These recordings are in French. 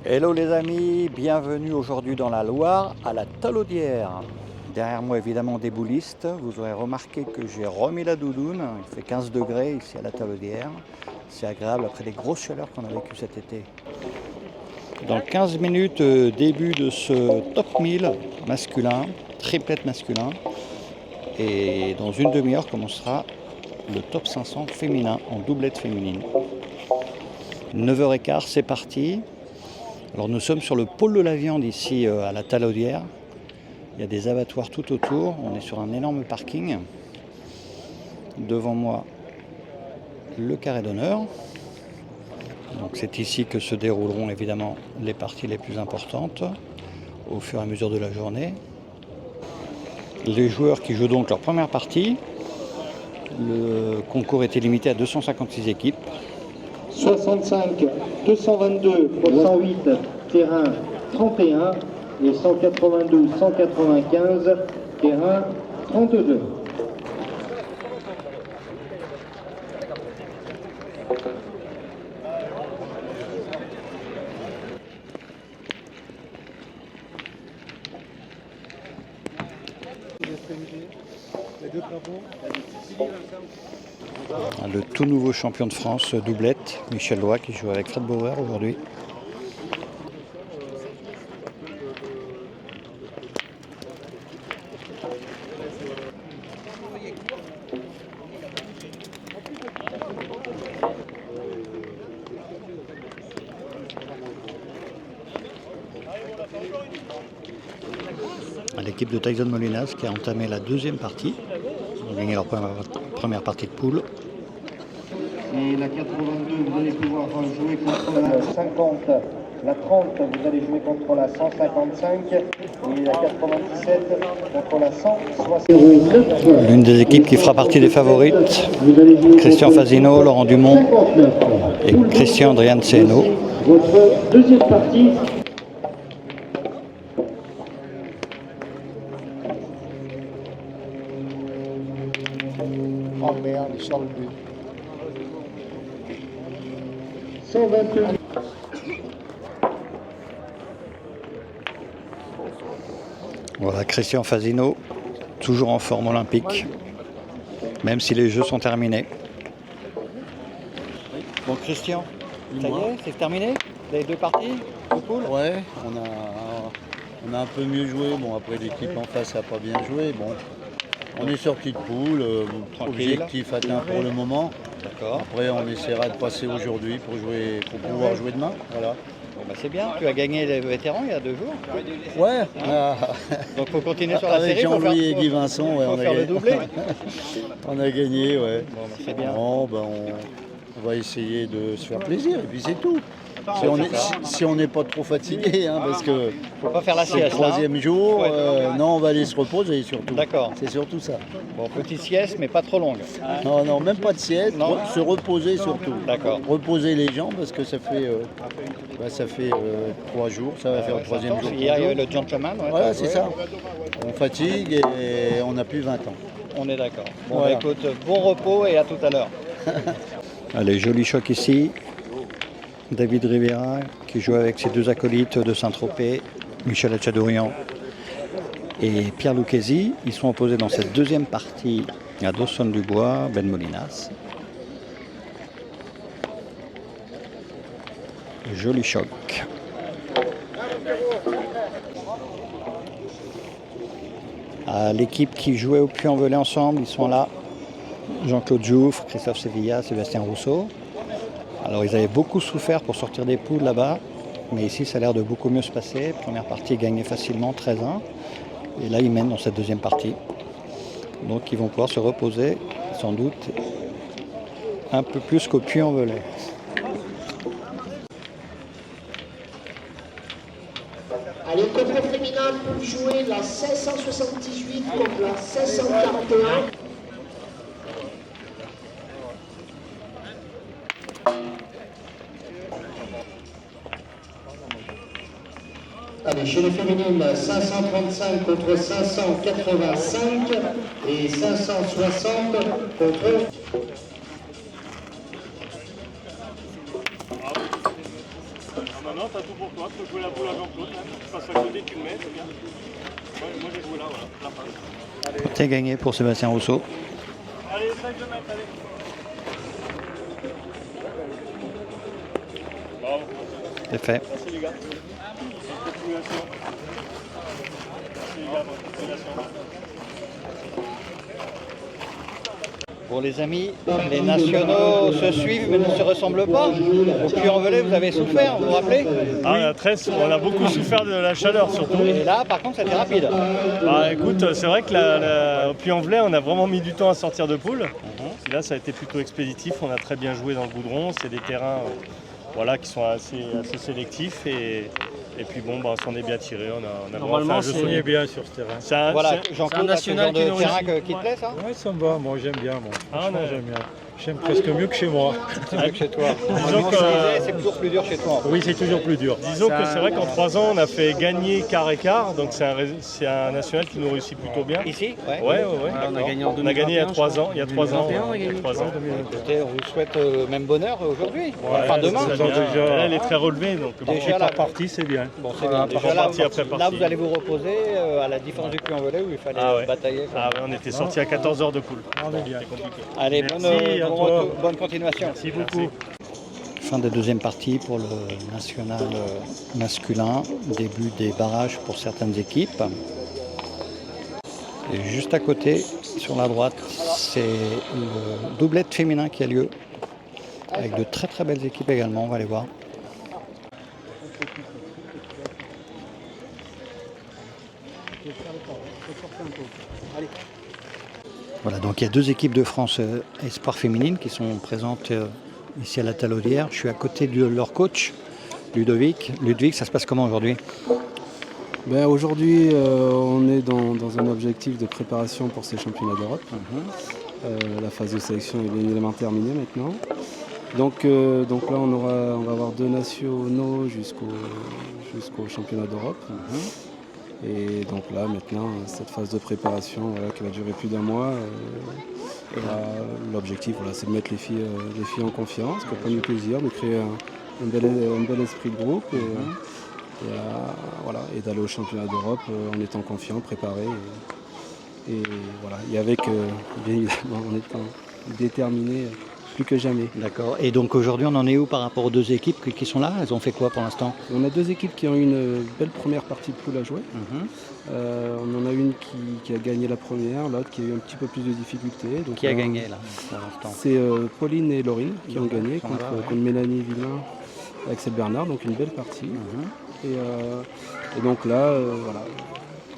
Hello les amis, bienvenue aujourd'hui dans la Loire à la Talaudière. Derrière moi évidemment des boulistes, vous aurez remarqué que j'ai remis la doudoune, il fait 15 degrés ici à la Talaudière. C'est agréable après les grosses chaleurs qu'on a vécues cet été. Dans 15 minutes, début de ce top 1000 masculin, triplette masculin. Et dans une demi-heure commencera le top 500 féminin en doublette féminine. 9h15, c'est parti. Alors nous sommes sur le pôle de la viande ici à la Talaudière. Il y a des abattoirs tout autour. On est sur un énorme parking. Devant moi, le carré d'honneur. Donc c'est ici que se dérouleront évidemment les parties les plus importantes au fur et à mesure de la journée. Les joueurs qui jouent donc leur première partie. Le concours était limité à 256 équipes. 65, 222 pour 108, terrain 31 et 192, 195, terrain 32. Le tout nouveau champion de France doublette, Michel Loy, qui joue avec Fred Bauer aujourd'hui. L'équipe de Tyson Molinas qui a entamé la deuxième partie. Ils ont gagné leur première partie de poule. Et la 82, vous allez pouvoir jouer contre la 50, la 30, vous allez jouer contre la 155 et la 97 contre la 160. L'une des équipes qui fera partie des favorites, Christian Fasino, Laurent Dumont et Christian Adrian Ceno. Votre deuxième partie. Oh merde, il sort le but. 122. Voilà Christian Fasino, toujours en forme olympique, même si les jeux sont terminés. Bon Christian, ça y est, c'est terminé? Les deux parties de poule? Ouais, on a un peu mieux joué. Bon, après l'équipe en face n'a pas bien joué. Bon, on est sorti de poule, Tranquille. objectif atteint pour le moment. D'accord. Après, on essaiera de passer aujourd'hui pour pouvoir jouer demain. Voilà. Bon, bah, c'est bien, tu as gagné les vétérans il y a 2 jours. Ouais, Donc il faut continuer sur la avec série. Jean-Louis et Guy Vincent, ouais, faut on a faire le gagné. doublé. On a gagné, ouais. Bon, bah, c'est bien. Bon, ben, on va essayer de se faire plaisir et puis c'est tout. Si on n'est pas trop fatigué, hein, parce que Faut pas faire la c'est le sieste. Là, hein. troisième jour, Ouais. non, on va aller se reposer surtout. D'accord. C'est surtout ça. Bon, petite sieste, mais pas trop longue. Non, même pas de sieste, Non. se reposer surtout. D'accord. Reposer les jambes parce que ça fait 3 jours, ça va faire le troisième jour. Hier, il y avait le gentleman. Ouais, Voilà, t'as c'est joué. ça. On fatigue et on n'a plus 20 ans. On est d'accord. Bon, Voilà. bah, écoute, bon repos et à tout à l'heure. Allez, joli choc ici. David Rivera qui joue avec ses deux acolytes de Saint-Tropez, Michel Achadourian et Pierre Lucchesi. Ils sont opposés dans cette deuxième partie à Dawson-du-Bois, Ben Molinas. Joli choc. L'équipe qui jouait au Puy-en-Velay ensemble, ils sont là. Jean-Claude Jouffre, Christophe Sevilla, Sébastien Rousseau. Alors ils avaient beaucoup souffert pour sortir des poules là-bas, mais ici ça a l'air de beaucoup mieux se passer. Première partie gagnée facilement, 13-1. Et là ils mènent dans cette deuxième partie. Donc ils vont pouvoir se reposer, sans doute, un peu plus qu'au Puy-en-Velay. Allez, côté féminin, pour jouer la 1678 contre la 1641. Allez, chez les féminines, 535 contre 585 et 560 contre... Maintenant, t'as tout pour toi. toi, tu peux jouer la boule à Jean-Claude, tu passes à côté, tu le mets, c'est bien. Moi j'ai joué là, voilà, la passe. C'est gagné pour Sébastien Rousseau. Allez, 5 de mètres, allez. Bravo. C'est fait. Merci les gars. Continuation. Merci les gars, bonne continuation. Pour les amis, les nationaux se suivent mais ne se ressemblent pas. Au Puy-en-Velay, vous avez souffert, vous vous rappelez? Ah, on a beaucoup souffert de la chaleur surtout. Et là, par contre, c'était rapide. Bah écoute, c'est vrai que au Puy-en-Velay, on a vraiment mis du temps à sortir de poule. Et là, ça a été plutôt expéditif. On a très bien joué dans le goudron. C'est des terrains voilà, qui sont assez sélectifs. Et puis bon, on s'en est bien tiré. On a Normalement, c'est bien sur ce terrain. Voilà, Jean-Claude, c'est le genre de terrain qui te plaît, ça? Oui, ça me va. Moi, j'aime bien. Franchement, j'aime bien. J'aime presque mieux que chez moi. C'est mieux que chez toi. Disons que c'est toujours plus dur chez toi. En fait. Oui, c'est toujours plus dur. Disons que c'est vrai qu'en 3 ans, on a fait gagner quart et quart. Donc c'est un national qui nous réussit plutôt bien. Ici? Ouais. On a gagné en 2021. On a gagné il y a 3 ans. Il y a 3 ans. Écoutez, on vous souhaite même bonheur aujourd'hui. Enfin, demain. Là, elle est très relevée. Donc Déjà, la partie, c'est bien. Bon, c'est bien. Déjà, partie après partie. Là, vous allez vous reposer à la différence du Puy-en-Velay où il fallait batailler. On était sortis à 14 heures de poule. C'était compliqué. Allez, bonne continuation. Merci beaucoup. Fin de deuxième partie pour le national masculin. Début des barrages pour certaines équipes. Et juste à côté, sur la droite, c'est le doublette féminin qui a lieu. Avec de très très belles équipes également, on va les voir. Voilà, donc il y a 2 équipes de France Espoir féminine qui sont présentes ici à la Talaudière. Je suis à côté de leur coach, Ludovic. Ludovic, ça se passe comment aujourd'hui? Aujourd'hui, on est dans un objectif de préparation pour ces championnats d'Europe. La phase de sélection est bien évidemment terminée maintenant. Donc là, on va avoir 2 nationaux jusqu'au championnat d'Europe. Et donc là, maintenant, cette phase de préparation qui va durer plus d'1 mois, l'objectif, c'est de mettre les filles en confiance, de prendre du plaisir, de créer un bel esprit de groupe et d'aller au championnat d'Europe en étant confiant, préparé et avec, bien évidemment, en étant déterminé plus que jamais. D'accord. Et donc aujourd'hui, on en est où par rapport aux 2 équipes qui sont là? Elles ont fait quoi pour l'instant? On a 2 équipes qui ont eu une belle première partie de poule à jouer. On en a une qui a gagné la première, l'autre qui a eu un petit peu plus de difficultés. Donc, qui a gagné là pour l'instant? C'est Pauline et Laurine qui ont gagné contre Mélanie Villain et Axel Bernard, donc une belle partie. Et donc là,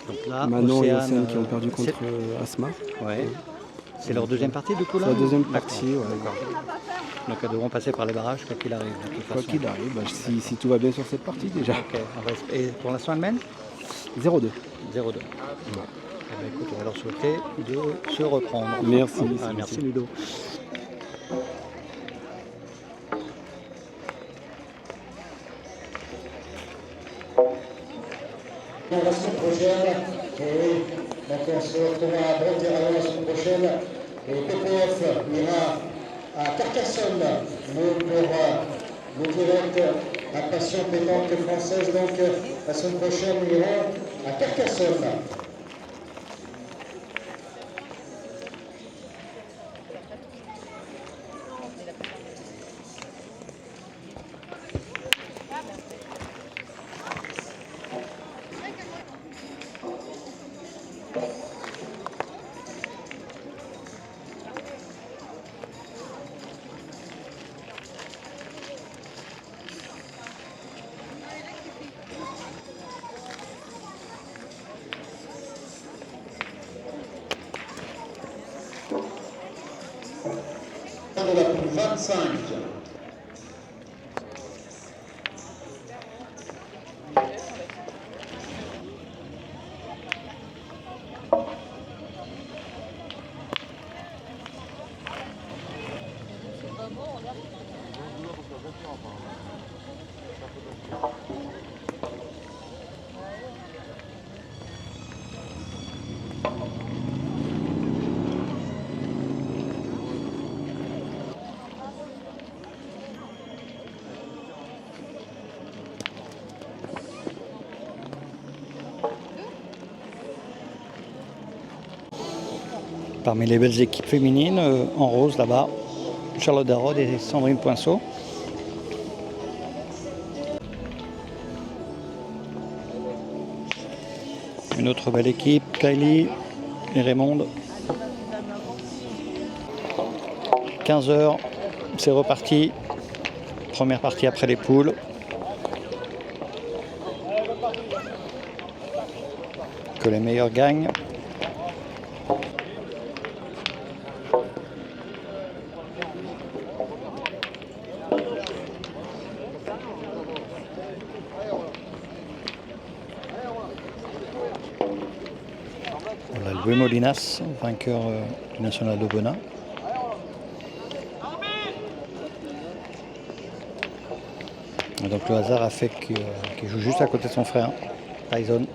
Donc là, Manon et Océane qui ont perdu contre Asma. Ouais. C'est leur deuxième partie du coup là? C'est la deuxième partie, D'accord. Donc elles devront passer par les barrages quoi qu'il arrive. Quoi qu'il arrive, si tout va bien sur cette partie déjà. Ok. Et pour l'instant elle mène 0-2. 0-2. Écoute, on va leur souhaiter de se reprendre. Merci. Merci Ludo. La semaine prochaine, donc on se retrouvera à Bretagne la semaine prochaine. Et PPF ira à Carcassonne pour le direct à Passion Pétanque Française. Donc la semaine prochaine, nous irons à Carcassonne. De la poule 25. Parmi les belles équipes féminines, en rose là-bas, Charlotte Darod et Sandrine Poinceau. Une autre belle équipe, Kylie et Raymond. 15h, c'est reparti. Première partie après les poules. Que les meilleurs gagnent. Voilà, Louis Molinas, vainqueur du national de Benin. Et donc le hasard a fait qu'il joue juste à côté de son frère, Tyson.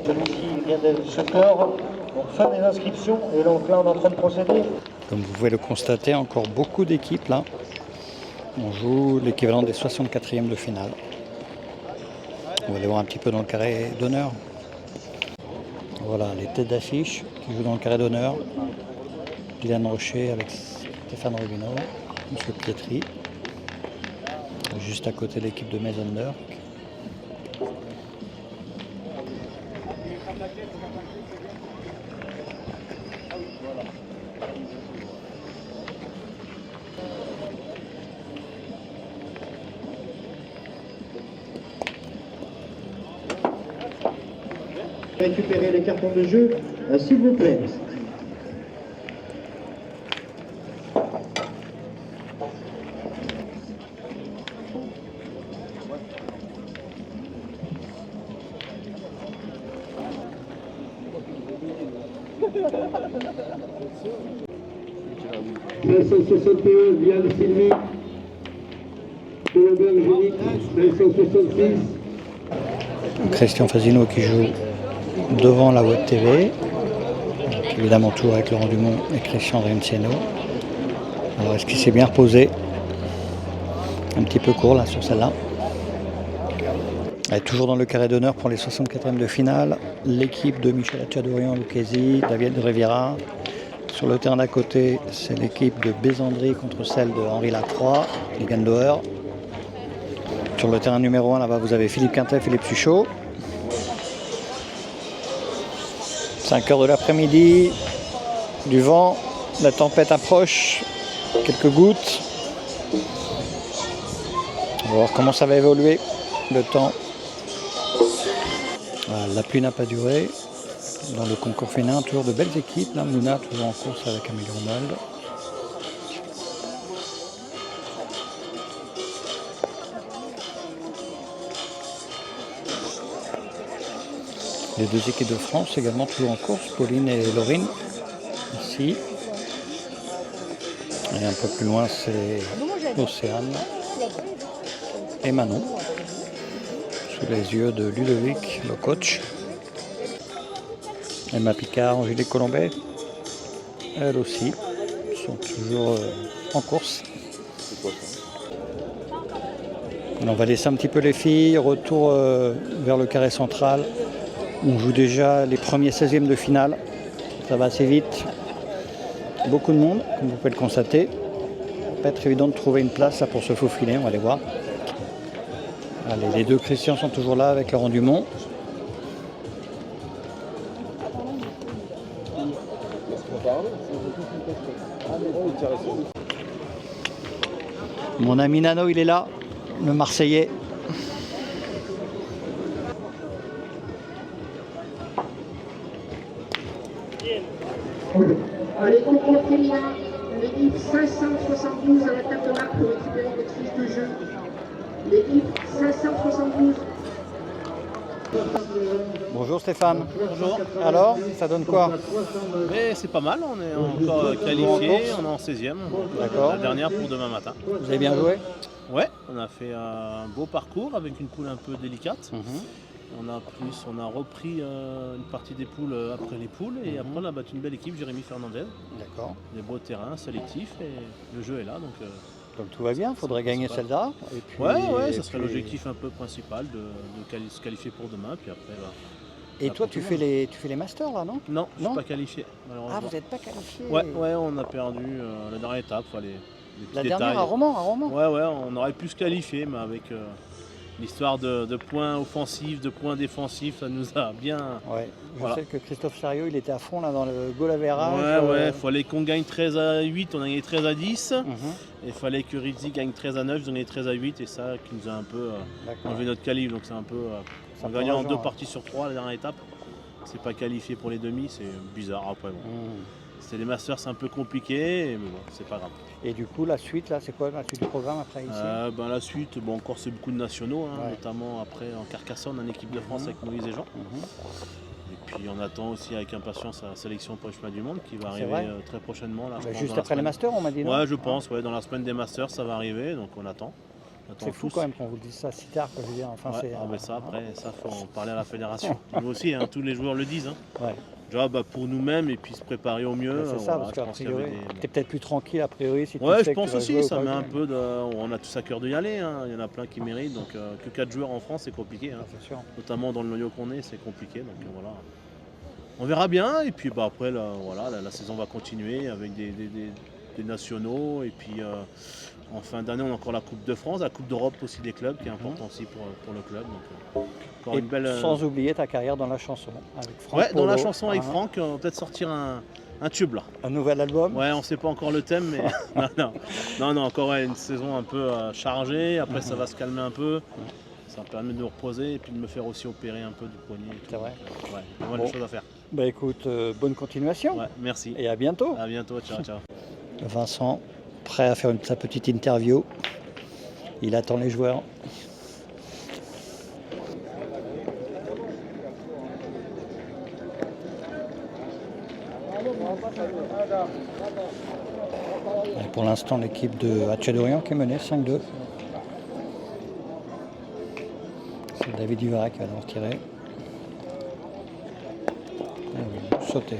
Celui-ci vient de se clore. Donc fin des inscriptions. Et donc là, on est en train de procéder. Comme vous pouvez le constater, encore beaucoup d'équipes là. On joue l'équivalent des 64e de finale. On va aller voir un petit peu dans le carré d'honneur. Voilà les têtes d'affiche qui jouent dans le carré d'honneur. Dylan Rocher avec Stéphane Rubino, Monsieur Pietri. Juste à côté de l'équipe de Maisonneur. Récupérer les cartons de jeu, s'il vous plaît. Diane Sylvie, Génique, 566. Christian Fasino qui joue devant la Web TV. Donc, évidemment toujours avec Laurent Dumont et Christian Renciano. Alors est-ce qu'il s'est bien reposé? Un petit peu court là sur celle-là. Toujours dans le carré d'honneur pour les 64e de finale, l'équipe de Michel Achadorian Lucchesi, David Riviera. Sur le terrain d'à côté, c'est l'équipe de Bézandry contre celle de Henri Lacroix, les Gandoer. Sur le terrain numéro 1, là-bas, vous avez Philippe Quintet, Philippe Suchot. 5h de l'après-midi, du vent, la tempête approche, quelques gouttes. On va voir comment ça va évoluer, le temps. Voilà, la pluie n'a pas duré. Dans le concours féminin, toujours de belles équipes. Là, Mouna toujours en course avec Amélie Ronald. Les deux équipes de France également toujours en course, Pauline et Laurine, ici. Et un peu plus loin, c'est Océane et Manon, sous les yeux de Ludovic, le coach. Emma Picard, Angélique Colombet, elles aussi, sont toujours en course. On va laisser un petit peu les filles, retour vers le carré central. On joue déjà les premiers 16e de finale. Ça va assez vite. Beaucoup de monde, comme vous pouvez le constater. Pas être évident de trouver une place là, pour se faufiler, on va aller voir. Allez, les deux Christian sont toujours là avec Laurent Dumont. Mon ami Nano, il est là, le Marseillais. Les concours féminins, l'équipe 572 à la table de marque pour récupérer votre fiche de jeu. L'équipe 572. Bonjour Stéphane. Bonjour. Alors, ça donne quoi? Mais c'est pas mal, on est encore qualifié, on est en 16e. D'accord. La dernière pour demain matin. Vous avez bien joué? Ouais, on a fait un beau parcours avec une poule un peu délicate. On a repris une partie des poules après les poules et après on a battu une belle équipe, Jérémy Fernandez. D'accord. Des beaux terrains, sélectifs et le jeu est là. Donc tout va bien, il faudrait gagner celle-là. Ouais, ça serait l'objectif un peu principal de se qualifier pour demain. Puis après, Et Pas toi, pour tu tout fais, le monde. tu fais les masters là, non? Non, je Non. suis pas qualifié, Ah, malheureusement. vous n'êtes pas qualifié. Ouais, on a perdu la dernière étape, les petits La détails. dernière à Romans. Ouais, on aurait pu se qualifier, mais avec l'histoire de points offensifs, de points défensifs, ça nous a bien... Ouais. Je Voilà. sais que Christophe Chariot, il était à fond là dans le goal average. Ouais, il fallait qu'on gagne 13 à 8, on a gagné 13 à 10. Mhm. Et il fallait que Rizzi gagne 13 à 9, ils ont gagné 13 à 8, et ça qui nous a un peu D'accord. enlevé notre qualif. Donc c'est un peu... Ça en peut gagnant en rageant, 2 parties sur 3 la dernière étape, c'est pas qualifié pour les demi, c'est bizarre. Après, bon. Mhm. C'était les Masters, c'est un peu compliqué, mais bon, c'est pas grave. Et du coup, la suite, là, c'est quoi la suite du programme après ici? La suite, encore c'est beaucoup de nationaux, Ouais. notamment après en Carcassonne, en équipe de France avec Moïse et Jean. Mhm. Et puis on attend aussi avec impatience la sélection pour le chemin du monde qui va C'est arriver vrai très prochainement. Là, je Bah, pense, juste dans la après les semaine. masters, on m'a dit non? Ouais, je pense, dans la semaine des Masters ça va arriver, donc on attend. C'est fou tous. quand même qu'on vous dise ça si tard, que je veux dire. Enfin, Ouais, mais ça après, ça faut en parler à la fédération. Nous aussi, tous les joueurs le disent. Ouais. Déjà pour nous-mêmes et puis se préparer au mieux. C'est ça, voilà, parce je qu'a pense qu'il y avait priori, des- t'es peut-être plus tranquille a priori si tu Ouais, sais je que pense tu vas aussi, jouer au ça met un podium. peu de... On a tous à cœur d'y aller, il y en a plein qui méritent, donc que 4 joueurs en France c'est compliqué. Ah, c'est sûr. Notamment dans le noyau qu'on est, c'est compliqué, donc voilà. On verra bien, et puis après la saison va continuer avec des nationaux, et puis en fin d'année on a encore la Coupe de France, la Coupe d'Europe aussi des clubs, qui est important aussi pour le club. Donc, encore Et une belle... sans oublier ta carrière dans la chanson avec Franck Ouais, dans la Polo, chanson avec hein. Franck, on va peut-être sortir un tube là. Un nouvel album. Ouais, on sait pas encore le thème, mais non, encore une saison un peu chargée. Après, ça va se calmer un peu. Ça me permet de me reposer et puis de me faire aussi opérer un peu du poignet. et tout. C'est vrai. Donc, ouais, pas mal Bon. de choses à faire. Bah écoute, bonne continuation Ouais, merci. et à bientôt. À bientôt, ciao. Vincent, prêt à faire sa petite interview. Il attend les joueurs. Et pour l'instant, l'équipe de Hatchadorian qui est menée 5-2. C'est David Duvara qui va devoir tirer. Sauter.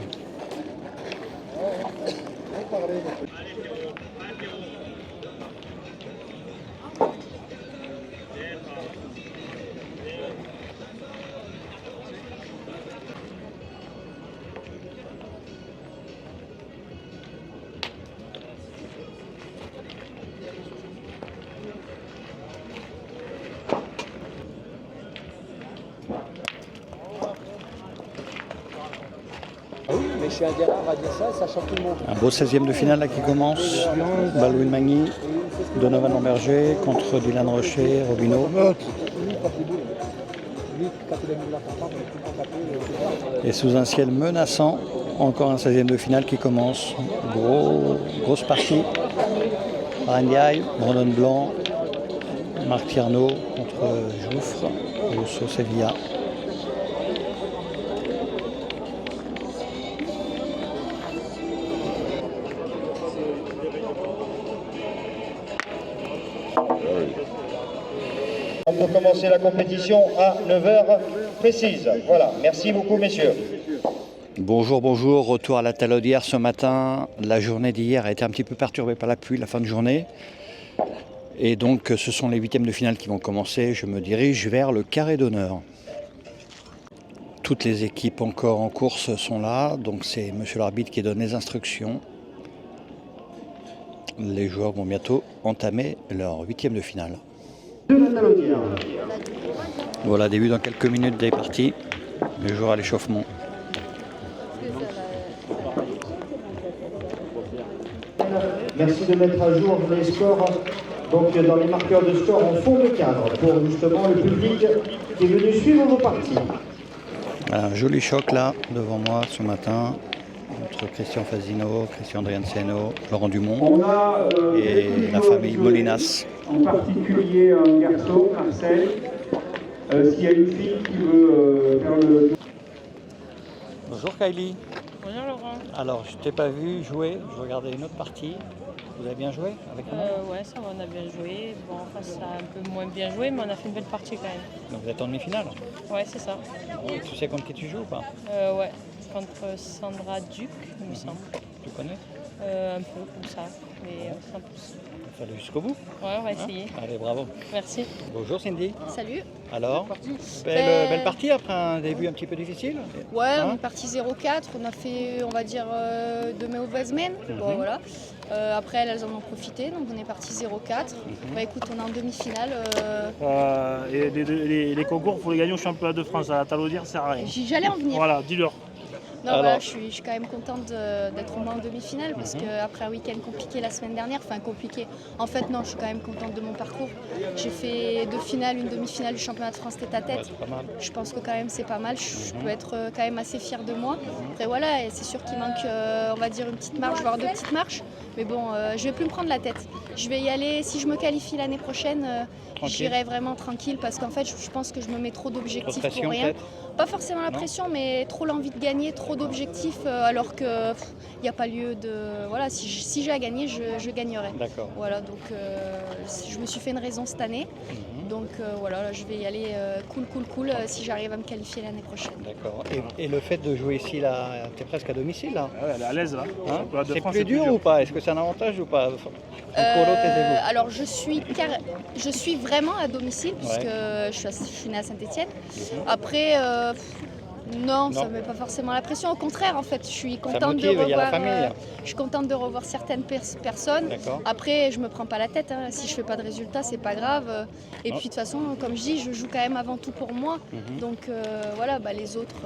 Mais je suis un guerrier, on va dire ça, ça choque tout le monde. Un beau 16e de finale là qui commence. Balouine Magny, Donovan Lamberger contre Dylan Rocher, Robino. Et sous un ciel menaçant, encore un 16e de finale qui commence. Grosse partie. Ndiaye, Brandon Blanc, Marc Tierno contre Jouffre, Rousseau Sevilla. On peut commencer la compétition à 9h précise. Voilà, merci beaucoup messieurs. Bonjour, retour à la Talaudière ce matin. La journée d'hier a été un petit peu perturbée par la pluie, la fin de journée. Et donc ce sont les 8e de finale qui vont commencer. Je me dirige vers le carré d'honneur. Toutes les équipes encore en course sont là, donc c'est monsieur l'arbitre qui donne les instructions. Les joueurs vont bientôt entamer leur 8e de finale. Voilà, début dans quelques minutes des parties. Les joueurs à l'échauffement. Merci de mettre à jour les scores donc dans les marqueurs de score en fond de cadre pour justement le public qui est venu suivre vos parties. Un joli choc là devant moi ce matin entre Christian Fasino, Christian Andrianseno, Laurent Dumont On a et la famille Molinas. en particulier un garçon, Marcel. S'il y a une fille qui veut faire le... Bonjour Kylie. Bonjour Laurent. Alors je t'ai pas vu jouer, je regardais une autre partie. Vous avez bien joué avec moi? Ouais, ça va, on a bien joué. Bon, en face, ça a un peu moins bien joué, mais on a fait une belle partie quand même. Donc vous êtes en demi-finale? Ouais, c'est ça. Tu sais contre qui tu joues ou pas? Ouais, contre Sandra Duc, il me semble. Tu connais? Un peu comme ça, mais sans plus. Tu vas aller jusqu'au bout? Ouais, on va essayer. Allez, bravo. Merci. Bonjour Cindy. Salut. Alors, belle partie après un début un petit peu difficile? Ouais, Hein? on est parti 0-4, on a fait, on va dire, de mauvaises mains. Bon, voilà. Après, elles en ont profité, donc on est parti 0-4. Bah écoute, on est en demi-finale. Et les concours, il faut les gagner au championnat de France. À la Talaudière, ça sert à rien. J'allais en venir. Voilà, dis-leur. Non, voilà, je suis quand même contente d'être au moins en demi-finale parce qu'après un week-end compliqué la semaine dernière, enfin compliqué, en fait non, je suis quand même contente de mon parcours. J'ai fait 2 finales, une demi-finale du championnat de France tête à tête. Ouais, je pense que quand même c'est pas mal, je peux être quand même assez fière de moi. Après voilà, c'est sûr qu'il manque, on va dire, une petite marche, voire 2 petites marches, mais bon, je vais plus me prendre la tête. Je vais y aller, si je me qualifie l'année prochaine, j'irai vraiment tranquille parce qu'en fait je pense que je me mets trop d'objectifs pour rien. Pas forcément la pression, mais trop l'envie de gagner, trop d'objectifs, alors qu'il n'y a pas lieu de... Voilà, si j'ai à gagner, je gagnerai. D'accord. Voilà, donc je me suis fait une raison cette année. Donc voilà, là, je vais y aller cool, si j'arrive à me qualifier l'année prochaine. D'accord. Et le fait de jouer ici, là, tu es presque à domicile, là? Ouais, elle est à l'aise, là. Hein? C'est plus dur ou pas? Est-ce que c'est un avantage ou pas? Alors je suis vraiment à domicile puisque je suis née à Saint-Étienne. Après, non, ça ne met pas forcément la pression. Au contraire, en fait, je suis contente de revoir certaines personnes. Après, je me prends pas la tête. Hein. Si je fais pas de résultats, c'est pas grave. Et puis de toute façon, comme je dis, je joue quand même avant tout pour moi. Donc voilà, les autres,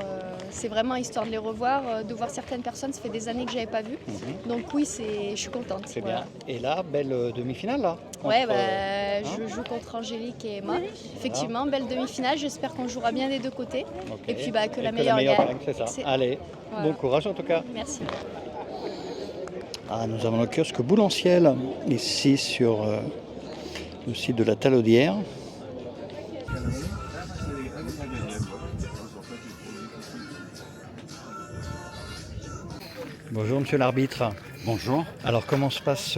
c'est vraiment histoire de les revoir, de voir certaines personnes. Ça fait des années que j'avais pas vu. Donc oui, je suis contente. C'est bien. Et là, belle demi-finale là. Ouais, je joue contre Angélique et Emma. Effectivement, belle demi-finale. J'espère qu'on jouera bien des deux côtés. Et puis que la meilleure gagne. C'est ça. Allez, bon courage en tout cas. Merci. Ah, nous avons le kiosque Boulanciel ici sur le site de la Talaudière. Bonjour monsieur l'arbitre. Bonjour. Alors comment se passe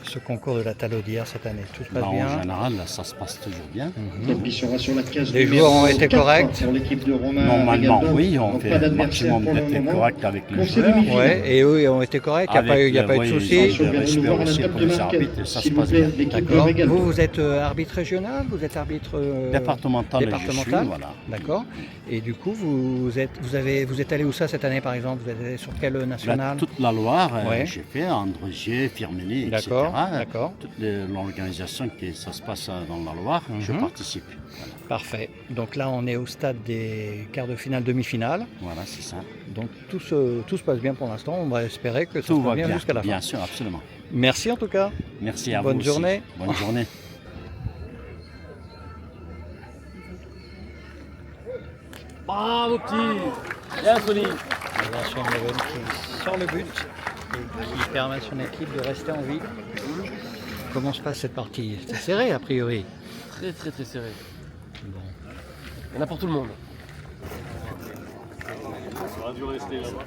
ce concours de la Talaudière cette année? Tout se passe bien? En général, ça se passe toujours bien. Les joueurs ont été corrects? Normalement, oui, on fait le maximum d'être correct avec les joueurs. Ouais, et eux ont été corrects, il n'y a pas eu de soucis? Aussi pour les arbitres, ça se passe bien. D'accord. Vous êtes arbitre régional? Vous êtes arbitre départemental? Voilà. D'accord. Et du coup, vous êtes allé où ça cette année par exemple? Vous êtes allé sur quel national? Toute la Loire. J'ai fait Andrézieux, Firminy, etc. D'accord. Toute l'organisation qui ça se passe dans la Loire, je participe. Voilà. Parfait. Donc là, on est au stade des quarts de finale, demi-finale. Voilà, c'est ça. Donc tout se passe bien pour l'instant. On va espérer que ça va bien jusqu'à la fin. Bien sûr, absolument. Merci en tout cas. Merci à vous. Bonne journée. Bonne journée. Bravo petit. Bien solide. Vincent Leven qui sort le but et qui permet à son équipe de rester en vie. Comment se passe cette partie? C'est serré a priori. Très serré. Bon. Il y en a pour tout le monde. Ça aurait dû rester là-bas.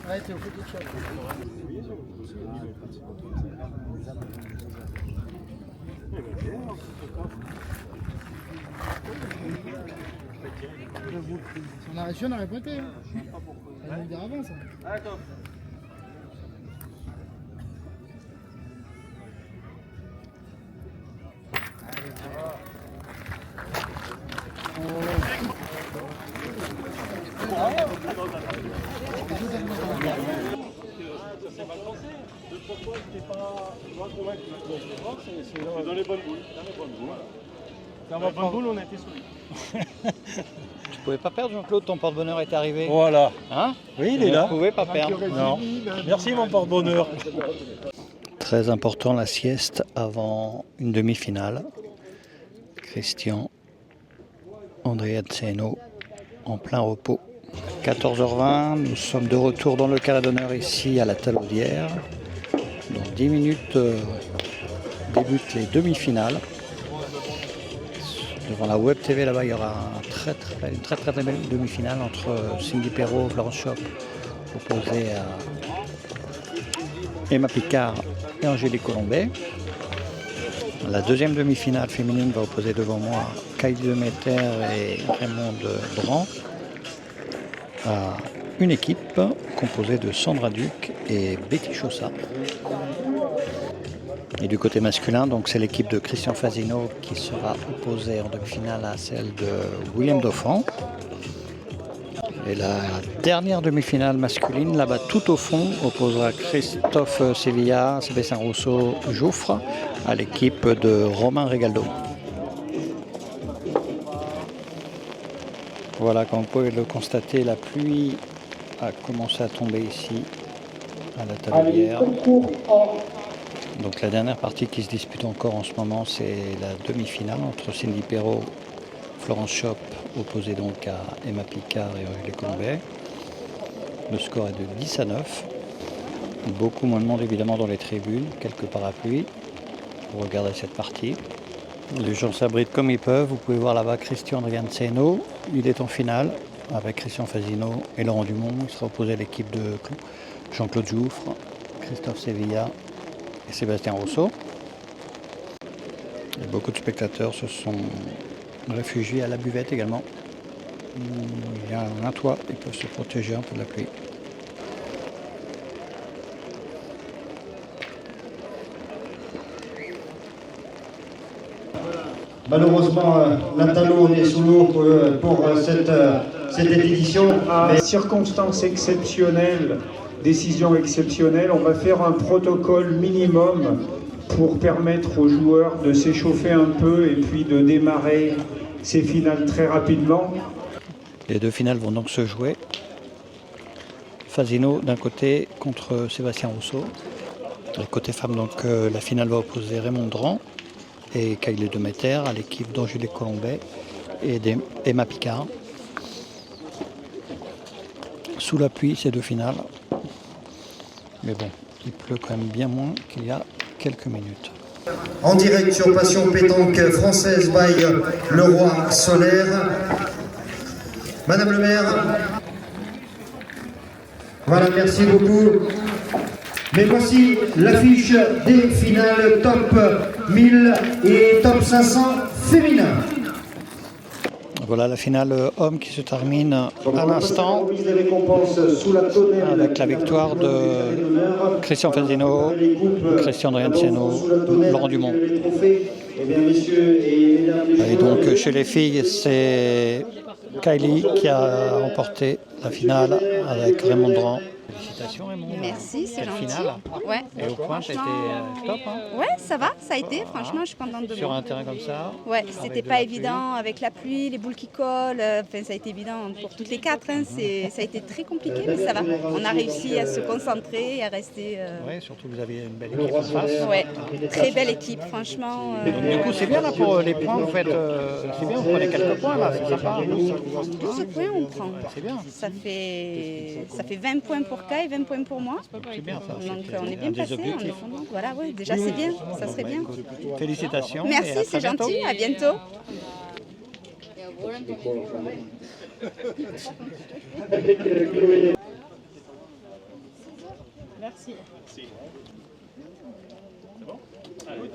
Ouais, t'es au foot de chat. On a réussi, on aurait pointé. Ça va dire avant ça. D'accord. C'est dans les bonnes boules. Dans les bonnes boules, on a été solide. Tu pouvais pas perdre Jean-Claude, ton porte-bonheur est arrivé. Voilà. Hein? Oui, il est là. Tu pouvais pas perdre. Non. Merci mon porte-bonheur. Très important la sieste avant une demi-finale. Christian Andreazzeno en plein repos. 14h20, nous sommes de retour dans le Cala d'honneur ici à la Talaudière. Dans 10 minutes débutent les demi-finales. Devant la Web TV, là-bas, il y aura une très belle demi-finale entre Cindy Perrault, Florence Schopp, opposée Emma Picard et Angélique Colombet. La deuxième demi-finale féminine va opposer devant moi Kylie Demeter et Raymond Dran à une équipe composée de Sandra Duc et Betty Chaussat. Et du côté masculin, donc c'est l'équipe de Christian Fasino qui sera opposée en demi-finale à celle de William Dauphin. Et la dernière demi-finale masculine, là-bas tout au fond, opposera Christophe Sevilla, Sébastien Rousseau, Jouffre à l'équipe de Romain Regaldo. Voilà, comme vous pouvez le constater, la pluie a commencé à tomber ici, à la Talaudière. Donc la dernière partie qui se dispute encore en ce moment, c'est la demi-finale entre Cindy Perrault, Florence Schopp, opposée donc à Emma Picard et Angélique Colombet. Le score est de 10-9. Beaucoup moins de monde évidemment dans les tribunes, quelques parapluies pour regarder cette partie. Les gens s'abritent comme ils peuvent. Vous pouvez voir là-bas Christian Andrianseno. Il est en finale avec Christian Fasino et Laurent Dumont. Il sera opposé à l'équipe de Jean-Claude Jouffre, Christophe Sevilla et Sébastien Rousseau. Et beaucoup de spectateurs se sont réfugiés à la buvette également. Il y a un toit, ils peuvent se protéger un peu de la pluie. Malheureusement, la Talaudière est sous l'eau pour cette édition. À circonstances exceptionnelles, décision exceptionnelle, on va faire un protocole minimum pour permettre aux joueurs de s'échauffer un peu et puis de démarrer ces finales très rapidement. Les deux finales vont donc se jouer. Fasino d'un côté contre Sébastien Rousseau. Du côté femme, donc la finale va opposer Raymond Dran et Kylie Demeter à l'équipe d'Angélique Colombet et d'Emma Picard. Sous la pluie, ces deux finales. Mais bon, il pleut quand même bien moins qu'il y a quelques minutes. En direct sur Passion Pétanque Française by Le Roi Solaire. Madame le maire. Voilà, merci beaucoup. Mais voici l'affiche des finales top 1000 et top 500 féminins. Voilà la finale homme qui se termine à l'instant avec la victoire de Christian Fasino, Christian Andrianseno, Laurent Dumont. Et donc chez les filles, c'est Kylie qui a remporté la finale avec Raymond Dran. Félicitations Raymond. Merci, c'est gentil. Finale. Ouais. Et au point, c'était top. Hein. Ouais, ça va, ça a été. Franchement, je suis contente de moi. Sur un terrain comme ça. Ouais, c'était pas évident avec la pluie, les boules qui collent. Enfin, ça a été évident pour toutes les quatre. Hein. Ça a été très compliqué, mais ça va. On a réussi à se concentrer et à rester. Ouais, surtout vous avez une belle équipe en face. Ouais, très belle équipe, franchement. Donc, du coup, c'est bien là pour les points. Vous faites, c'est bien, vous prenez quelques points là, c'est sympa. 12 points, on prend. C'est bien. Ça fait 20 points pour Kai, 20 points pour moi. C'est bien ça. Donc on est bien placé, on est fondant. Voilà, ouais, déjà c'est bien, ça serait bien. Félicitations. Merci, c'est gentil, à bientôt. Merci. C'est bon? Allez.